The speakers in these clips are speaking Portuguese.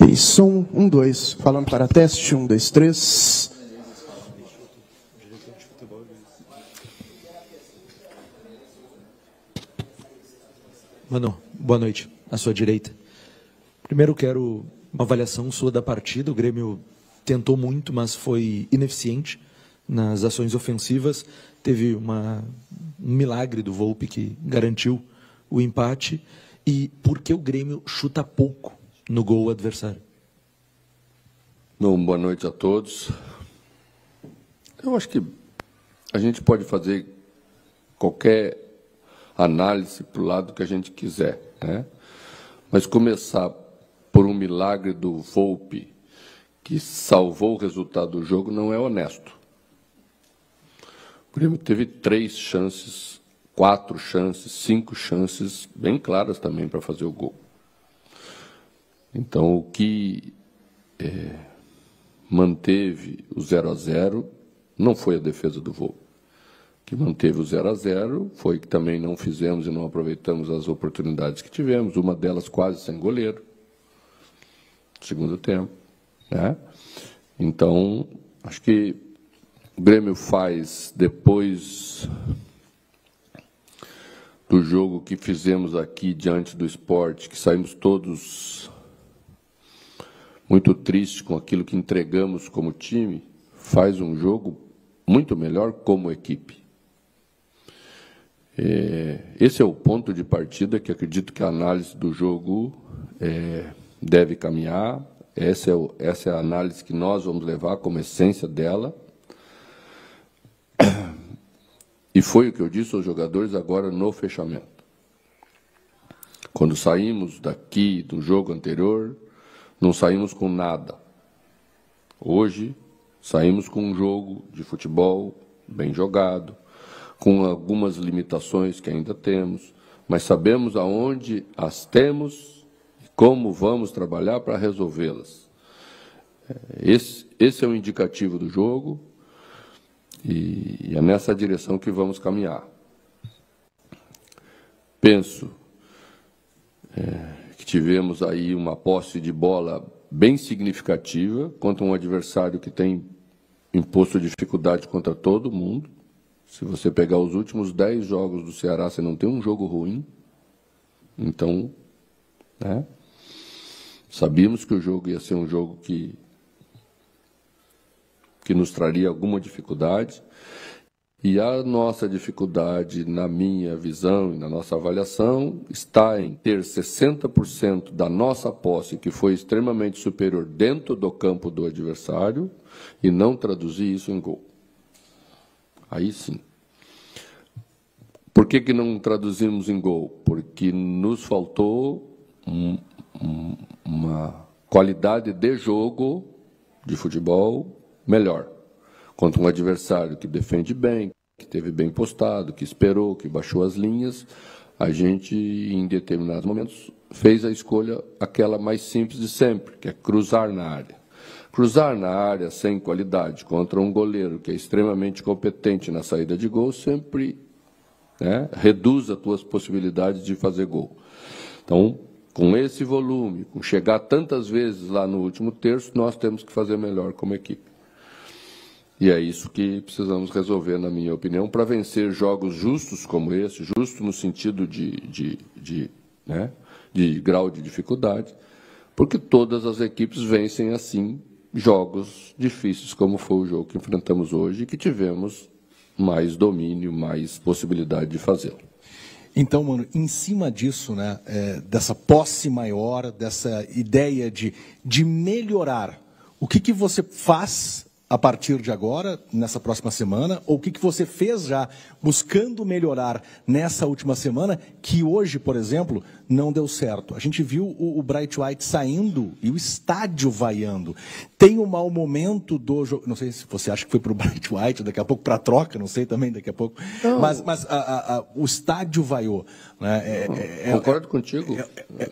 E som 1, 2. Falando para teste, 1, 2, 3. Mano, boa noite. À sua direita. Primeiro quero uma avaliação sua da partida. O Grêmio tentou muito, mas foi ineficiente nas ações ofensivas. Teve um milagre do Volpi que garantiu o empate. E por que o Grêmio chuta pouco no gol adversário? Bom, boa noite a todos. Eu acho que a gente pode fazer qualquer análise para o lado que a gente quiser, né? Mas começar por um milagre do Volpi que salvou o resultado do jogo não é honesto. O Grêmio teve 3 chances, 4 chances, 5 chances bem claras também para fazer o gol. Então, o que manteve o 0-0 não foi a defesa do Volpi. O que manteve o 0-0 foi que também não fizemos e não aproveitamos as oportunidades que tivemos, uma delas quase sem goleiro, segundo tempo, né? Então, acho que o Grêmio faz, depois do jogo que fizemos aqui diante do Sport, que saímos todos muito tristes com aquilo que entregamos como time, faz um jogo muito melhor como equipe. Esse é o ponto de partida que acredito que a análise do jogo deve caminhar. Essa é a análise que nós vamos levar como essência dela. E foi o que eu disse aos jogadores agora no fechamento. Quando saímos daqui do jogo anterior, não saímos com nada. Hoje, saímos com um jogo de futebol bem jogado, com algumas limitações que ainda temos, mas sabemos aonde as temos e como vamos trabalhar para resolvê-las. Esse é o indicativo do jogo e é nessa direção que vamos caminhar. Penso que tivemos aí uma posse de bola bem significativa contra um adversário que tem imposto dificuldade contra todo mundo. Se você pegar os últimos 10 jogos do Ceará, você não tem um jogo ruim. Então, né, sabíamos que o jogo ia ser um jogo que nos traria alguma dificuldade. E a nossa dificuldade, na minha visão e na nossa avaliação, está em ter 60% da nossa posse, que foi extremamente superior dentro do campo do adversário, e não traduzir isso em gol. Aí sim. Por que não traduzimos em gol? Porque nos faltou uma qualidade de jogo, de futebol, melhor. Contra um adversário que defende bem, que esteve bem postado, que esperou, que baixou as linhas, a gente, em determinados momentos, fez a escolha, aquela mais simples de sempre, que é cruzar na área. Cruzar na área sem qualidade contra um goleiro que é extremamente competente na saída de gol sempre, né, reduz as tuas possibilidades de fazer gol. Então, com esse volume, com chegar tantas vezes lá no último terço, nós temos que fazer melhor como equipe. E é isso que precisamos resolver, na minha opinião, para vencer jogos justos como esse, justo no sentido de grau de dificuldade, porque todas as equipes vencem assim jogos difíceis, como foi o jogo que enfrentamos hoje, e que tivemos mais domínio, mais possibilidade de fazê-lo. Então, mano, em cima disso, né, dessa posse maior, dessa ideia de melhorar, o que você faz a partir de agora, nessa próxima semana, ou o que você fez já buscando melhorar nessa última semana, que hoje, por exemplo, não deu certo? A gente viu o Bright White saindo e o estádio vaiando. Tem um mau momento do jogo, não sei se você acha que foi para o Bright White, daqui a pouco para a troca, não sei também, daqui a pouco, mas o estádio vaiou. Né? Concordo contigo.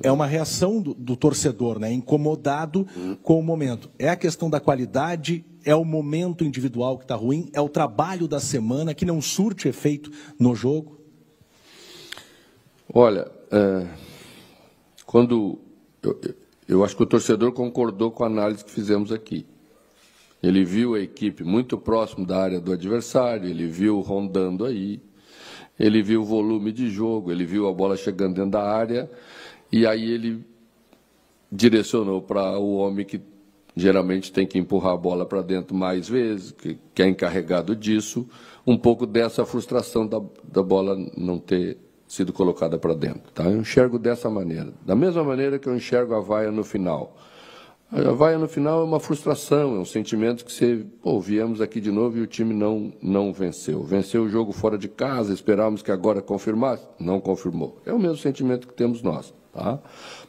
É uma reação do torcedor, né? Incomodado com o momento. É a questão da qualidade, é o momento individual que está ruim, é o trabalho da semana que não surte efeito no jogo? Olha, quando eu acho que o torcedor concordou com a análise que fizemos aqui. Ele viu a equipe muito próximo da área do adversário, ele viu rondando aí, ele viu o volume de jogo, ele viu a bola chegando dentro da área, e aí ele direcionou para o homem que geralmente tem que empurrar a bola para dentro mais vezes, que é encarregado disso, um pouco dessa frustração da bola não ter sido colocada para dentro. Tá? Eu enxergo dessa maneira. Da mesma maneira que eu enxergo a vaia no final. A vaia no final é uma frustração, é um sentimento que você, viemos aqui de novo e o time não venceu. Venceu o jogo fora de casa, esperávamos que agora confirmasse, não confirmou. É o mesmo sentimento que temos nós. Tá?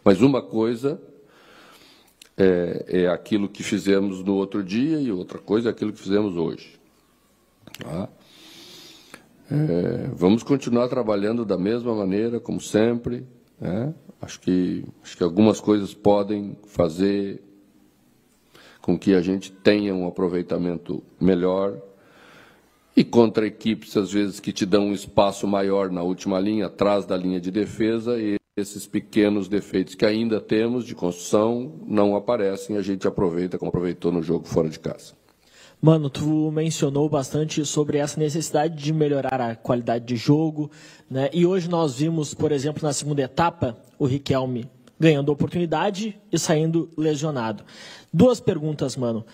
Mas uma coisa é aquilo que fizemos no outro dia e outra coisa é aquilo que fizemos hoje. Tá? Vamos continuar trabalhando da mesma maneira, como sempre. Né? Acho que algumas coisas podem fazer com que a gente tenha um aproveitamento melhor. E contra equipes, às vezes, que te dão um espaço maior na última linha, atrás da linha de defesa, e esses pequenos defeitos que ainda temos de construção não aparecem, a gente aproveita como aproveitou no jogo fora de casa. Mano, tu mencionou bastante sobre essa necessidade de melhorar a qualidade de jogo, né? E hoje nós vimos, por exemplo, na segunda etapa, o Riquelme ganhando oportunidade e saindo lesionado. Duas perguntas, mano.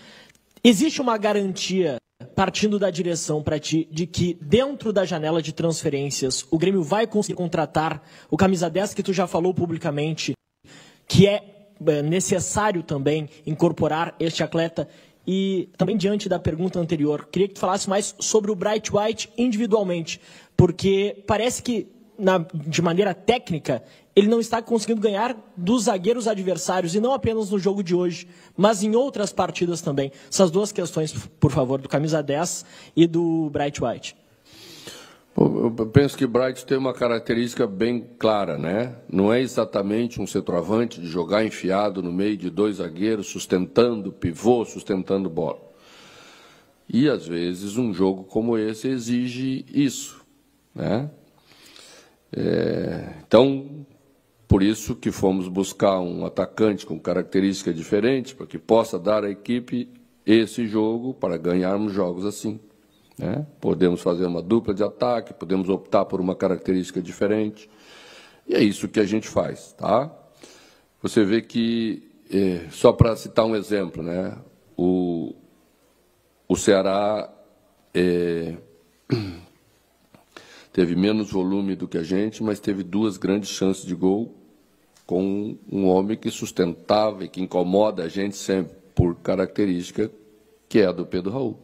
Existe uma garantia, partindo da direção para ti, de que dentro da janela de transferências o Grêmio vai conseguir contratar o camisa 10 que tu já falou publicamente, que é necessário também incorporar este atleta? E também diante da pergunta anterior, queria que tu falasse mais sobre o Bright White individualmente, porque parece que, de maneira técnica, ele não está conseguindo ganhar dos zagueiros adversários, e não apenas no jogo de hoje, mas em outras partidas também. Essas duas questões, por favor, do camisa 10 e do Bright White. Eu penso que o Bright tem uma característica bem clara, né? Não é exatamente um centroavante de jogar enfiado no meio de dois zagueiros, sustentando pivô, sustentando bola. E, às vezes, um jogo como esse exige isso, né? Então, por isso que fomos buscar um atacante com característica diferente, para que possa dar à equipe esse jogo, para ganharmos jogos assim. Né? Podemos fazer uma dupla de ataque, podemos optar por uma característica diferente, e é isso que a gente faz. Tá? Você vê que, só para citar um exemplo, né? O Ceará teve menos volume do que a gente, mas teve duas grandes chances de gol com um homem que sustentava e que incomoda a gente sempre por característica, que é a do Pedro Raul.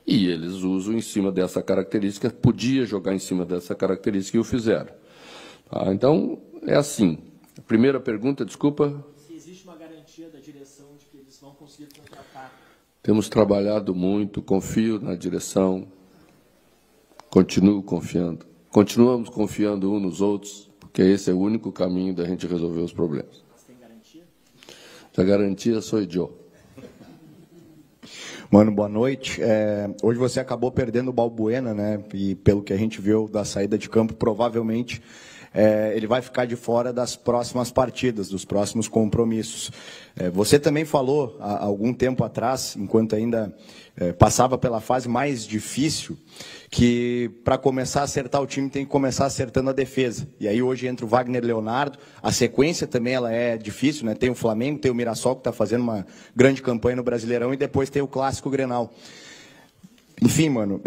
E eles usam em cima dessa característica, podia jogar em cima dessa característica e o fizeram. Tá? Então, é assim. A primeira pergunta, desculpa. Se existe uma garantia da direção de que eles vão conseguir contratar? Temos trabalhado muito, confio na direção, continuo confiando. Continuamos confiando uns nos outros, porque esse é o único caminho da gente resolver os problemas. Mas tem garantia? A garantia sou eu. Mano, boa noite. Hoje você acabou perdendo o Balbuena, né? E pelo que a gente viu da saída de campo, provavelmente ele vai ficar de fora das próximas partidas, dos próximos compromissos. Você também falou, há algum tempo atrás, enquanto ainda passava pela fase mais difícil, que para começar a acertar o time tem que começar acertando a defesa. E aí hoje entra o Wagner Leonardo, a sequência também ela é difícil, né? Tem o Flamengo, tem o Mirassol que está fazendo uma grande campanha no Brasileirão e depois tem o Clássico Grenal. Enfim, mano,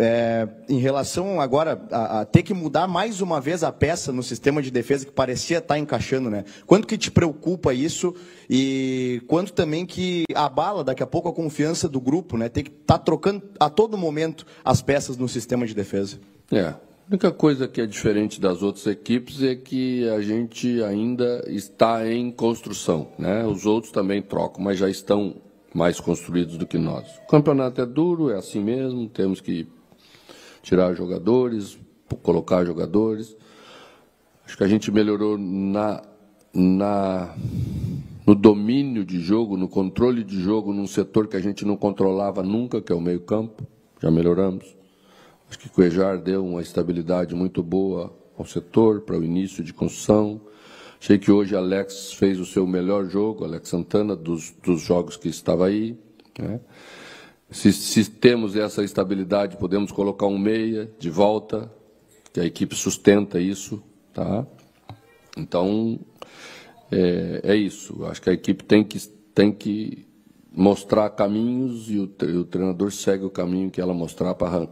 em relação agora a ter que mudar mais uma vez a peça no sistema de defesa que parecia estar encaixando, né? Quanto que te preocupa isso e quanto também que abala daqui a pouco a confiança do grupo, né? Ter que estar trocando a todo momento as peças no sistema de defesa. A única coisa que é diferente das outras equipes é que a gente ainda está em construção, né? Os outros também trocam, mas já estão mais construídos do que nós. O campeonato é duro, é assim mesmo, temos que tirar jogadores, colocar jogadores. Acho que a gente melhorou no domínio de jogo, no controle de jogo, num setor que a gente não controlava nunca, que é o meio-campo. Já melhoramos. Acho que o Cuejar deu uma estabilidade muito boa ao setor para o início de construção. Achei que hoje Alex fez o seu melhor jogo, Alex Santana, dos jogos que estava aí, né? Se temos essa estabilidade, podemos colocar um meia de volta, que a equipe sustenta isso, tá? Então, é isso. Acho que a equipe tem que mostrar caminhos e o treinador segue o caminho que ela mostrar para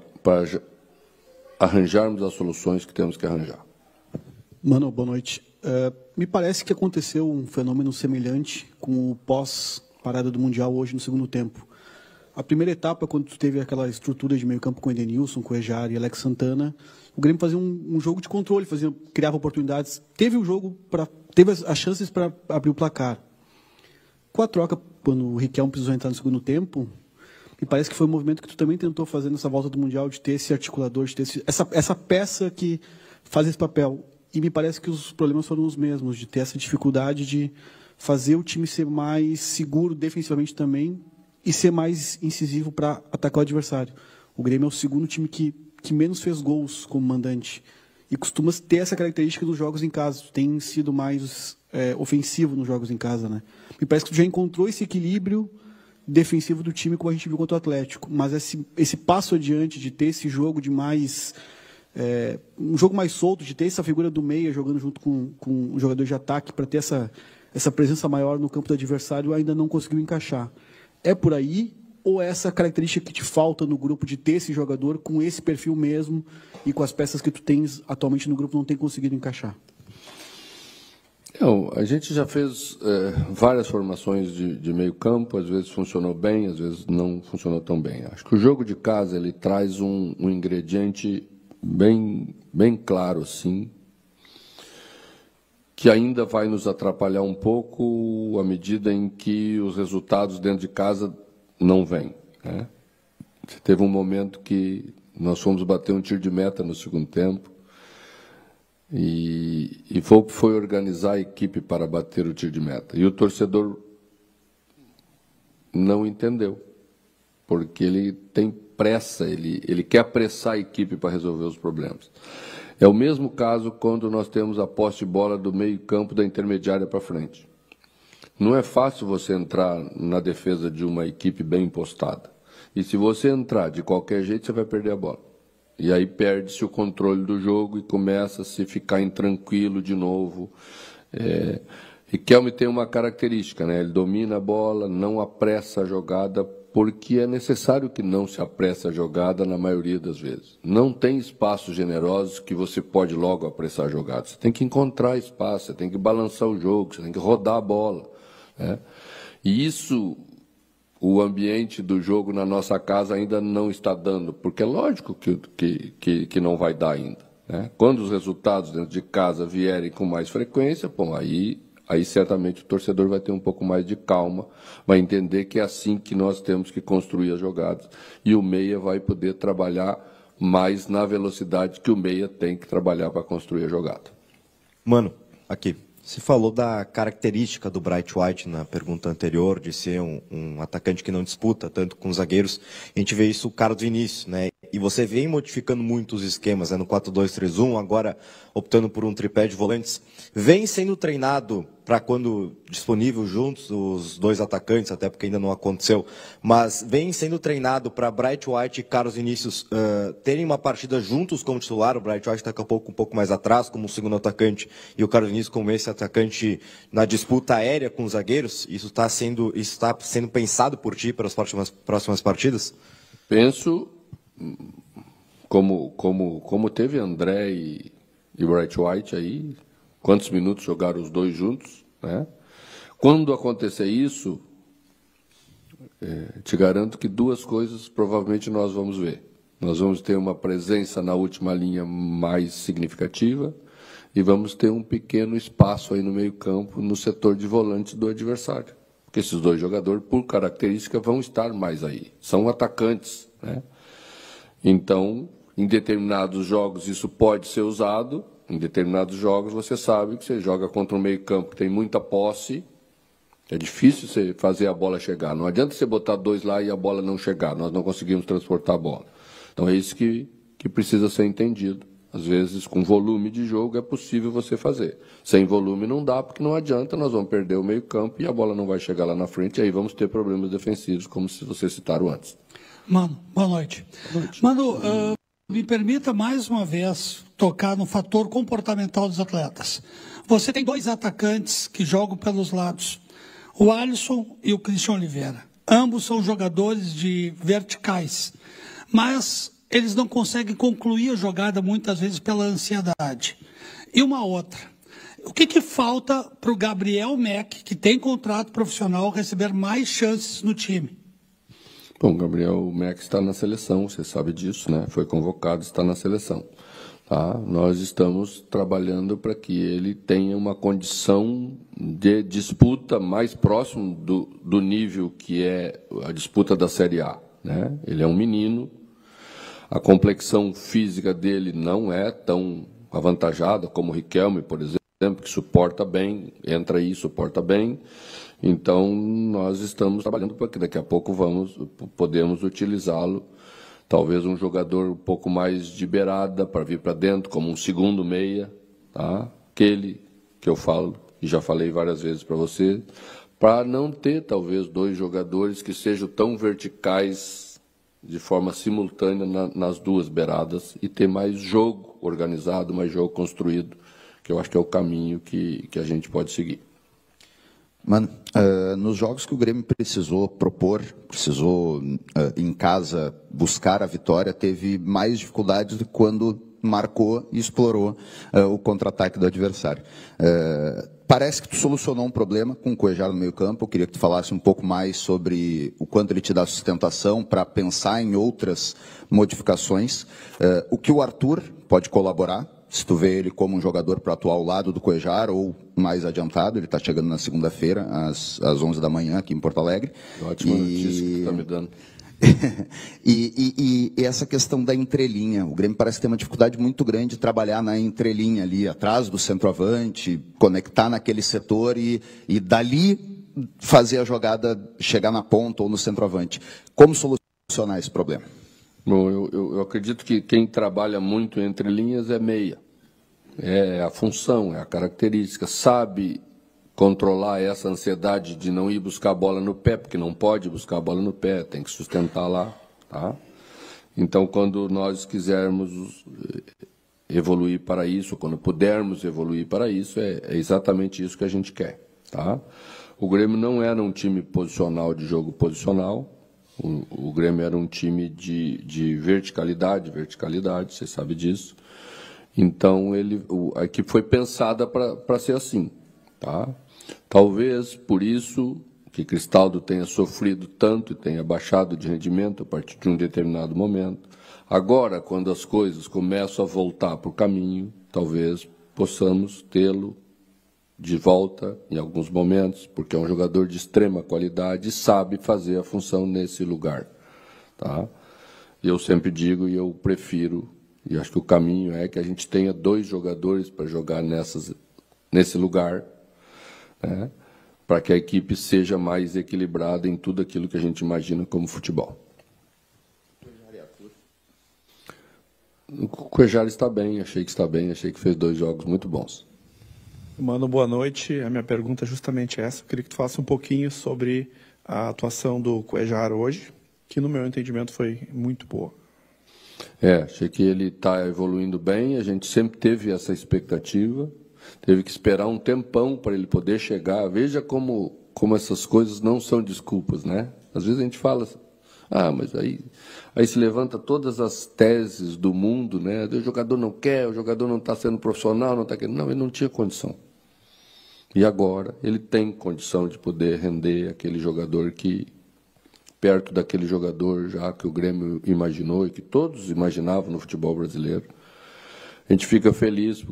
arranjarmos as soluções que temos que arranjar. Mano, boa noite. Me parece que aconteceu um fenômeno semelhante com o pós-parada do Mundial hoje no segundo tempo. A primeira etapa, quando tu teve aquela estrutura de meio campo com Edenilson, com Ejar e Alex Santana, o Grêmio fazia um jogo de controle, criava oportunidades, teve as chances para abrir o placar. Com a troca, quando o Riquelme precisou entrar no segundo tempo, me parece que foi um movimento que tu também tentou fazer nessa volta do Mundial, de ter esse articulador, de ter essa peça que faz esse papel. E me parece que os problemas foram os mesmos, de ter essa dificuldade de fazer o time ser mais seguro defensivamente também e ser mais incisivo para atacar o adversário. O Grêmio é o segundo time que menos fez gols como mandante. E costuma ter essa característica dos jogos em casa. Tem sido mais ofensivo nos jogos em casa, né? Me parece que tu já encontrou esse equilíbrio defensivo do time, como a gente viu contra o Atlético. Mas esse passo adiante de ter esse jogo de mais... um jogo mais solto, de ter essa figura do meia jogando junto com um jogador de ataque, para ter essa presença maior no campo do adversário, ainda não conseguiu encaixar. É por aí, ou é essa característica que te falta no grupo de ter esse jogador com esse perfil mesmo e com as peças que tu tens atualmente no grupo não tem conseguido encaixar? A gente já fez várias formações de meio campo, às vezes funcionou bem, às vezes não funcionou tão bem. Acho que o jogo de casa ele traz um ingrediente bem claro, assim, que ainda vai nos atrapalhar um pouco à medida em que os resultados dentro de casa não vêm, né? Teve um momento que nós fomos bater um tiro de meta no segundo tempo e foi organizar a equipe para bater o tiro de meta. E o torcedor não entendeu, porque ele tem pressa, ele quer apressar a equipe para resolver os problemas. É o mesmo caso quando nós temos a posse de bola do meio campo da intermediária para frente. Não é fácil você entrar na defesa de uma equipe bem postada. E se você entrar de qualquer jeito, você vai perder a bola. E aí perde-se o controle do jogo e começa a se ficar intranquilo de novo. Riquelme tem uma característica, né? Ele domina a bola, não apressa a jogada, porque é necessário que não se apresse a jogada na maioria das vezes. Não tem espaços generosos que você pode logo apressar a jogada. Você tem que encontrar espaço, você tem que balançar o jogo, você tem que rodar a bola, né? E isso, o ambiente do jogo na nossa casa ainda não está dando, porque é lógico que não vai dar ainda, né? Quando os resultados dentro de casa vierem com mais frequência, aí certamente o torcedor vai ter um pouco mais de calma, vai entender que é assim que nós temos que construir as jogadas. E o meia vai poder trabalhar mais na velocidade que o meia tem que trabalhar para construir a jogada. Mano, aqui, você falou da característica do Bright White na pergunta anterior, de ser um atacante que não disputa tanto com os zagueiros. A gente vê isso, o Carlos Vinícius, né? E você vem modificando muito os esquemas, né? No 4-2-3-1, agora optando por um tripé de volantes. Vem sendo treinado para quando disponível juntos os dois atacantes, até porque ainda não aconteceu, mas vem sendo treinado para Bright White e Carlos Vinícius terem uma partida juntos como titular. O Bright White daqui a pouco um pouco mais atrás, como segundo atacante, e o Carlos Vinícius como esse atacante na disputa aérea com os zagueiros. Isso está sendo pensado por ti para as próximas partidas? Penso, como teve André e Bright White aí, quantos minutos jogaram os dois juntos, né? Quando acontecer isso, te garanto que duas coisas provavelmente nós vamos ver. Nós vamos ter uma presença na última linha mais significativa e vamos ter um pequeno espaço aí no meio-campo, no setor de volantes do adversário. Porque esses dois jogadores, por característica, vão estar mais aí. São atacantes, né? Então, em determinados jogos isso pode ser usado. Em determinados jogos você sabe que você joga contra um meio-campo que tem muita posse, é difícil você fazer a bola chegar. Não adianta você botar dois lá e a bola não chegar, nós não conseguimos transportar a bola. Então é isso que precisa ser entendido. Às vezes, com volume de jogo, é possível você fazer. Sem volume não dá, porque não adianta, nós vamos perder o meio-campo e a bola não vai chegar lá na frente, e aí vamos ter problemas defensivos, como vocês citaram antes. Mano, boa noite. Boa noite. Mano, me permita mais uma vez tocar no fator comportamental dos atletas. Você tem 2 atacantes que jogam pelos lados, o Alisson e o Christian Oliveira. Ambos são jogadores de verticais, mas eles não conseguem concluir a jogada muitas vezes pela ansiedade. E uma outra, o que falta para o Gabriel Meck, que tem contrato profissional, receber mais chances no time? Bom, o Gabriel Meck está na seleção, você sabe disso, né? Foi convocado, está na seleção. Tá? Nós estamos trabalhando para que ele tenha uma condição de disputa mais próximo do nível que é a disputa da Série A. Né? Ele é um menino, a complexão física dele não é tão avantajada como o Riquelme, por exemplo, que suporta bem, entra aí, suporta bem. Então, nós estamos trabalhando para que daqui a pouco podemos utilizá-lo. Talvez um jogador um pouco mais de beirada para vir para dentro, como um segundo meia, tá? Aquele que eu falo, e já falei várias vezes para você, para não ter talvez 2 jogadores que sejam tão verticais de forma simultânea nas 2 beiradas e ter mais jogo organizado, mais jogo construído, que eu acho que é o caminho que a gente pode seguir. Mano, nos jogos que o Grêmio precisou propor, precisou em casa buscar a vitória, teve mais dificuldades do que quando marcou e explorou o contra-ataque do adversário. Parece que tu solucionou um problema com o Cuéllar no meio-campo. Eu queria que tu falasse um pouco mais sobre o quanto ele te dá sustentação para pensar em outras modificações. O que o Arthur pode colaborar, se tu vê ele como um jogador para atuar ao lado do Cuéllar ou mais adiantado. Ele está chegando na segunda-feira, às 11 da manhã, aqui em Porto Alegre. Ótima notícia que tu está me dando. e essa questão da entrelinha, o Grêmio parece ter uma dificuldade muito grande de trabalhar na entrelinha ali, atrás do centroavante, conectar naquele setor e dali fazer a jogada chegar na ponta ou no centroavante. Como solucionar esse problema? Bom, eu acredito que quem trabalha muito entre linhas é meia. É a função, é a característica, sabe controlar essa ansiedade de não ir buscar a bola no pé, porque não pode buscar a bola no pé, tem que sustentar lá. Tá? Então, quando nós quisermos evoluir para isso, quando pudermos evoluir para isso, é exatamente isso que a gente quer. Tá? O Grêmio não era um time posicional, de jogo posicional. O Grêmio era um time de verticalidade, você sabe disso. Então, a equipe foi pensada para ser assim. Tá? Talvez, por isso, que Cristaldo tenha sofrido tanto e tenha baixado de rendimento a partir de um determinado momento. Agora, quando as coisas começam a voltar para o caminho, talvez possamos tê-lo de volta em alguns momentos, porque é um jogador de extrema qualidade e sabe fazer a função nesse lugar. Tá? Eu sempre digo, e eu prefiro, e acho que o caminho é que a gente tenha 2 jogadores para jogar nesse lugar, né, para que a equipe seja mais equilibrada em tudo aquilo que a gente imagina como futebol. O Cuéllar está bem, achei que fez 2 jogos muito bons. Mano, boa noite. A minha pergunta é justamente essa. Eu queria que tu falasse um pouquinho sobre a atuação do Cuéllar hoje, que no meu entendimento foi muito boa. Achei que ele está evoluindo bem, a gente sempre teve essa expectativa, teve que esperar um tempão para ele poder chegar. Veja como essas coisas não são desculpas, né? Às vezes a gente fala, mas aí se levanta todas as teses do mundo, né? O jogador não quer, o jogador não está sendo profissional, não está querendo. Não, ele não tinha condição. E agora ele tem condição de poder render aquele jogador que, perto daquele jogador já que o Grêmio imaginou e que todos imaginavam no futebol brasileiro. A gente fica feliz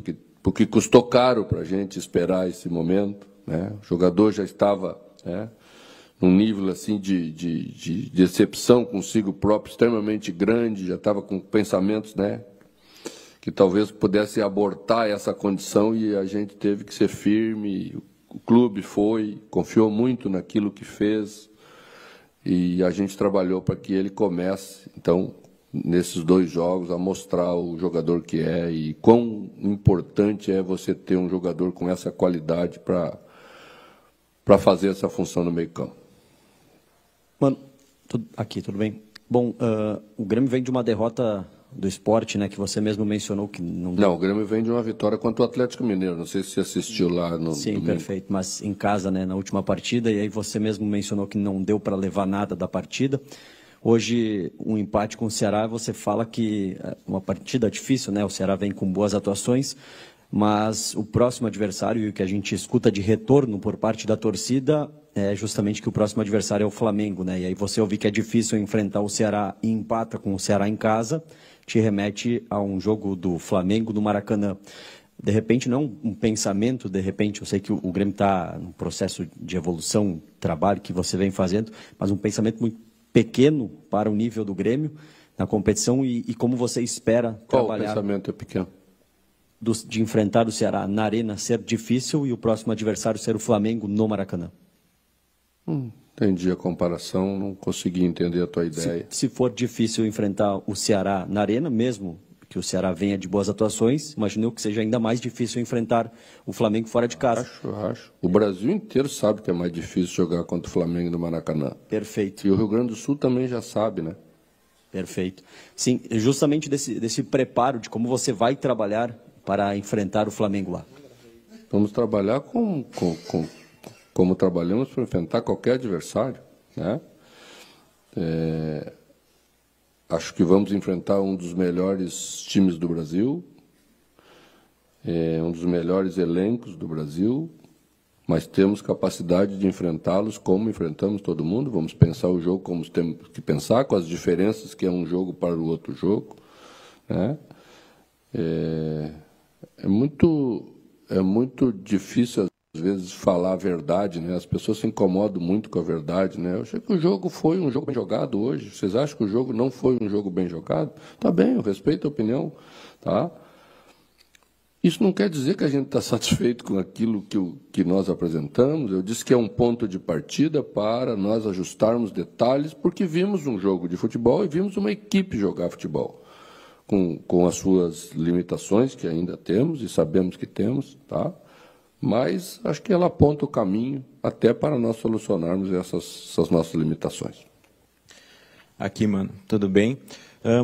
porque custou caro para a gente esperar esse momento, né? O jogador já estava, né, num nível assim de decepção consigo próprio extremamente grande, já estava com pensamentos, né, que talvez pudesse abortar essa condição, e a gente teve que ser firme. O clube confiou muito naquilo que fez, e a gente trabalhou para que ele comece. Então, nesses 2 jogos, a mostrar o jogador que é e quão importante é você ter um jogador com essa qualidade para fazer essa função no meio-campo. Mano, tudo bem? Bom, o Grêmio vem de uma derrota do Sport, né, que você mesmo mencionou que não... Não, o Grêmio vem de uma vitória contra o Atlético Mineiro, não sei se você assistiu lá no Sim, domingo. Perfeito, mas em casa, né, na última partida, e aí você mesmo mencionou que não deu para levar nada da partida. Hoje, um empate com o Ceará, você fala que é uma partida difícil, né, o Ceará vem com boas atuações, mas o próximo adversário, e o que a gente escuta de retorno por parte da torcida, é justamente que o próximo adversário é o Flamengo, né, e aí você ouve que é difícil enfrentar o Ceará e empata com o Ceará em casa, te remete a um jogo do Flamengo no Maracanã. De repente, não um pensamento, de repente, eu sei que o Grêmio está num processo de evolução, trabalho que você vem fazendo, mas um pensamento muito pequeno para o nível do Grêmio na competição e como você espera trabalhar... Qual pensamento é pequeno? De enfrentar o Ceará na Arena ser difícil e o próximo adversário ser o Flamengo no Maracanã. Entendi a comparação, não consegui entender a tua ideia. Se for difícil enfrentar o Ceará na Arena, mesmo que o Ceará venha de boas atuações, imagino que seja ainda mais difícil enfrentar o Flamengo fora de casa. Acho. O Brasil inteiro sabe que é mais difícil jogar contra o Flamengo no Maracanã. Perfeito. E o Rio Grande do Sul também já sabe, né? Perfeito. Sim, justamente desse preparo de como você vai trabalhar para enfrentar o Flamengo lá. Vamos trabalhar como trabalhamos para enfrentar qualquer adversário, né? Acho que vamos enfrentar um dos melhores times do Brasil, um dos melhores elencos do Brasil, mas temos capacidade de enfrentá-los como enfrentamos todo mundo. Vamos pensar o jogo como temos que pensar, com as diferenças que é um jogo para o outro jogo, né? É muito difícil às vezes falar a verdade, né? As pessoas se incomodam muito com a verdade, né? Eu achei que o jogo foi um jogo bem jogado hoje. Vocês acham que o jogo não foi um jogo bem jogado? Tá bem, eu respeito a opinião, tá? Isso não quer dizer que a gente está satisfeito com aquilo que nós apresentamos. Eu disse que é um ponto de partida para nós ajustarmos detalhes, porque vimos um jogo de futebol e vimos uma equipe jogar futebol, com as suas limitações que ainda temos e sabemos que temos, tá? Mas acho que ela aponta o caminho até para nós solucionarmos essas nossas limitações. Aqui, mano, tudo bem?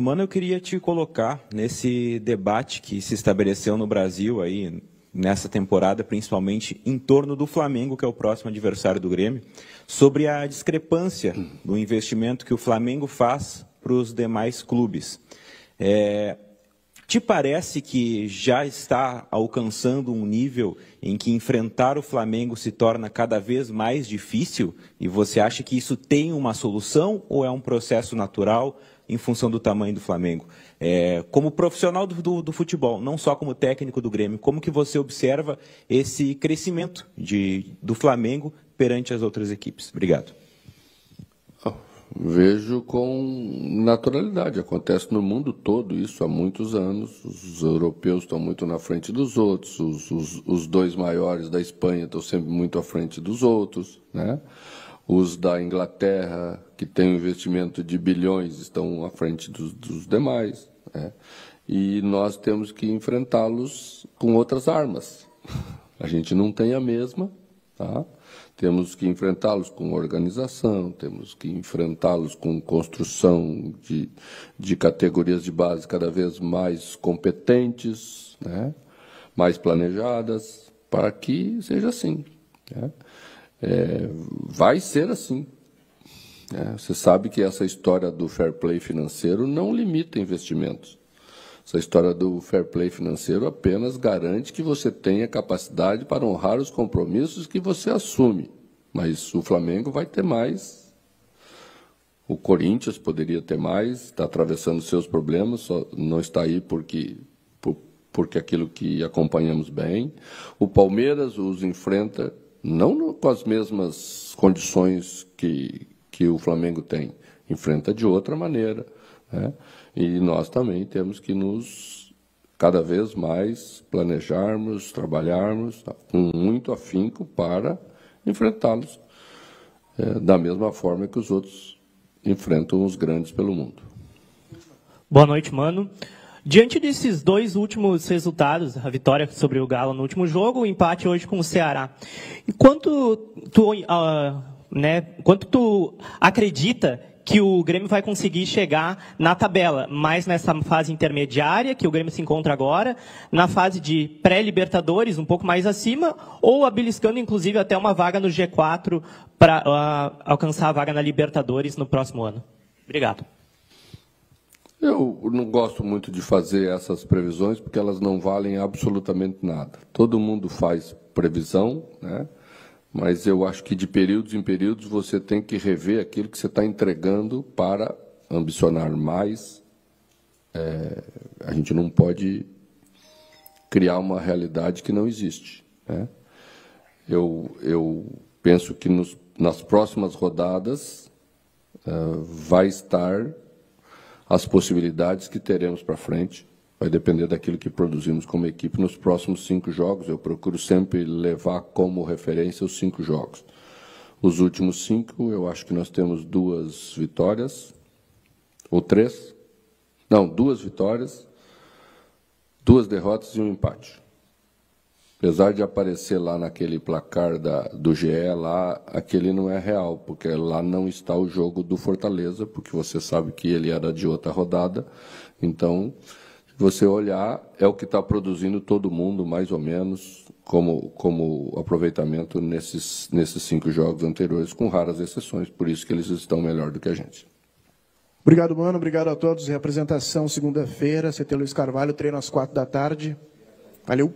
Mano, eu queria te colocar nesse debate que se estabeleceu no Brasil aí, nessa temporada, principalmente em torno do Flamengo, que é o próximo adversário do Grêmio, sobre a discrepância do investimento que o Flamengo faz para os demais clubes. Te parece que já está alcançando um nível em que enfrentar o Flamengo se torna cada vez mais difícil? E você acha que isso tem uma solução ou é um processo natural em função do tamanho do Flamengo? Como profissional do futebol, não só como técnico do Grêmio, como que você observa esse crescimento do Flamengo perante as outras equipes? Obrigado. Vejo com naturalidade, acontece no mundo todo isso há muitos anos. Os europeus estão muito na frente dos outros, os 2 maiores da Espanha estão sempre muito à frente dos outros, né? Os da Inglaterra, que têm um investimento de bilhões, estão à frente dos demais, né? E nós temos que enfrentá-los com outras armas. A gente não tem a mesma, tá? Temos que enfrentá-los com organização, temos que enfrentá-los com construção de categorias de base cada vez mais competentes, né? Mais planejadas, para que seja assim, né? Vai ser assim, né? Você sabe que essa história do fair play financeiro não limita investimentos. Essa história do fair play financeiro apenas garante que você tenha capacidade para honrar os compromissos que você assume. Mas o Flamengo vai ter mais. O Corinthians poderia ter mais, está atravessando seus problemas, só não está aí porque aquilo que acompanhamos bem. O Palmeiras os enfrenta não com as mesmas condições que o Flamengo tem, enfrenta de outra maneira, né? E nós também temos que nos, cada vez mais, planejarmos, trabalharmos com muito afinco para enfrentá-los da mesma forma que os outros enfrentam os grandes pelo mundo. Boa noite, Mano. Diante desses dois últimos resultados, a vitória sobre o Galo no último jogo, o empate hoje com o Ceará, quanto tu acredita que o Grêmio vai conseguir chegar na tabela, mais nessa fase intermediária que o Grêmio se encontra agora, na fase de pré-Libertadores, um pouco mais acima, ou beliscando inclusive até uma vaga no G4 para alcançar a vaga na Libertadores no próximo ano? Obrigado. Eu não gosto muito de fazer essas previsões porque elas não valem absolutamente nada. Todo mundo faz previsão, né? Mas eu acho que de períodos em períodos você tem que rever aquilo que você está entregando para ambicionar mais. A gente não pode criar uma realidade que não existe, né? Eu penso que nas próximas rodadas vai estar as possibilidades que teremos para frente. Vai depender daquilo que produzimos como equipe nos próximos 5 jogos. Eu procuro sempre levar como referência os 5 jogos. Os últimos 5, eu acho que nós temos 2 vitórias, ou 3. Não, 2 vitórias, 2 derrotas e um empate. Apesar de aparecer lá naquele placar do GE, lá, aquele não é real, porque lá não está o jogo do Fortaleza, porque você sabe que ele era de outra rodada. Então, se você olhar, é o que está produzindo todo mundo, mais ou menos, como aproveitamento nesses 5 jogos anteriores, com raras exceções, por isso que eles estão melhor do que a gente. Obrigado, Mano. Obrigado a todos. Representação segunda-feira, CT Luiz Carvalho, treino às 4 da tarde. Valeu.